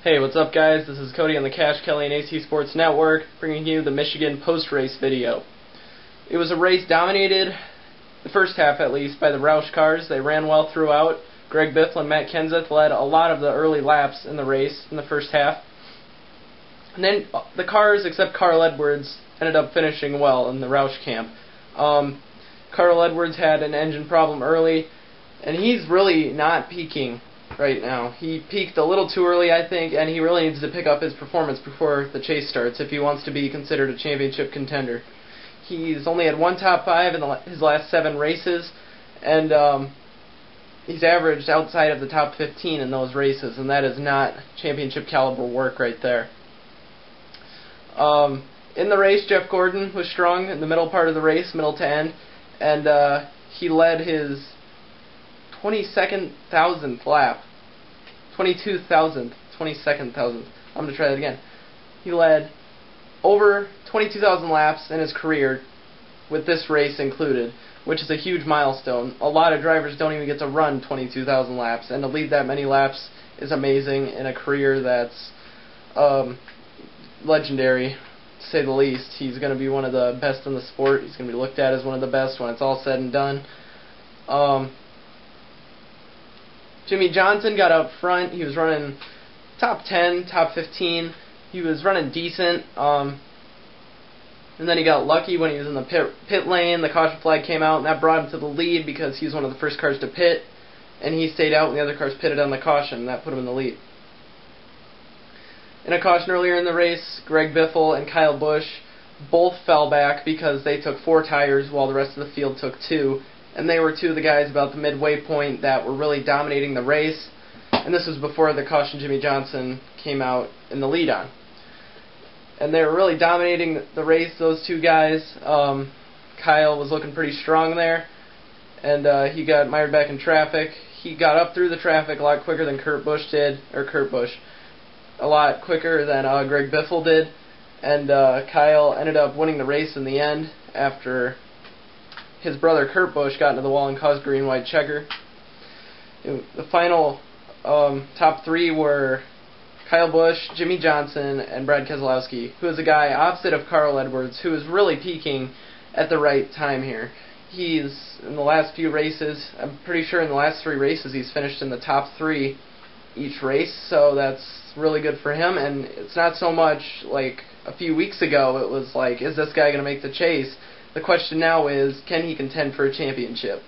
Hey, what's up guys? This is Cody on the Cash Kelly and AC Sports Network, bringing you the Michigan post-race video. It was a race dominated, the first half at least, by the Roush cars. They ran well throughout. Greg Biffle and Matt Kenseth led a lot of the early laps in the race in the first half. And then the cars, except Carl Edwards, ended up finishing well in the Roush camp. Carl Edwards had an engine problem early, and he's really not peaking right now. He peaked a little too early, I think, and he really needs to pick up his performance before the chase starts if he wants to be considered a championship contender. He's only had one top 5 in his last 7 races, and he's averaged outside of the top 15 in those races, and that is not championship caliber work right there. In the race, Jeff Gordon was strong in the middle part of the race, middle to end, and he led his 22,000th lap. 22,000th. I'm going to try that again. He led over 22,000 laps in his career, with this race included, which is a huge milestone. A lot of drivers don't even get to run 22,000 laps, and to lead that many laps is amazing in a career that's legendary, to say the least. He's going to be one of the best in the sport. He's going to be looked at as one of the best when it's all said and done. Jimmie Johnson got up front. He was running top 10, top 15. He was running decent. And then he got lucky when he was in the pit lane. The caution flag came out, and that brought him to the lead because he was one of the first cars to pit. And he stayed out when the other cars pitted on the caution, and that put him in the lead. In a caution earlier in the race, Greg Biffle and Kyle Busch both fell back because they took 4 tires while the rest of the field took 2. And they were 2 of the guys about the midway point that were really dominating the race. And this was before the caution Jimmie Johnson came out in the lead on. And they were really dominating the race, those 2 guys. Kyle was looking pretty strong there, and he got mired back in traffic. He got up through the traffic a lot quicker than Kurt Busch, a lot quicker than Greg Biffle did. And Kyle ended up winning the race in the end after his brother Kurt Busch got into the wall and caused green-white checker. The final top 3 were Kyle Busch, Jimmie Johnson, and Brad Keselowski, who is a guy opposite of Carl Edwards, who is really peaking at the right time here. He's, in the last few races, I'm pretty sure in the last 3 races he's finished in the top 3 each race, so that's really good for him. And it's not so much like a few weeks ago it was like, is this guy going to make the chase? The question now is, can he contend for a championship?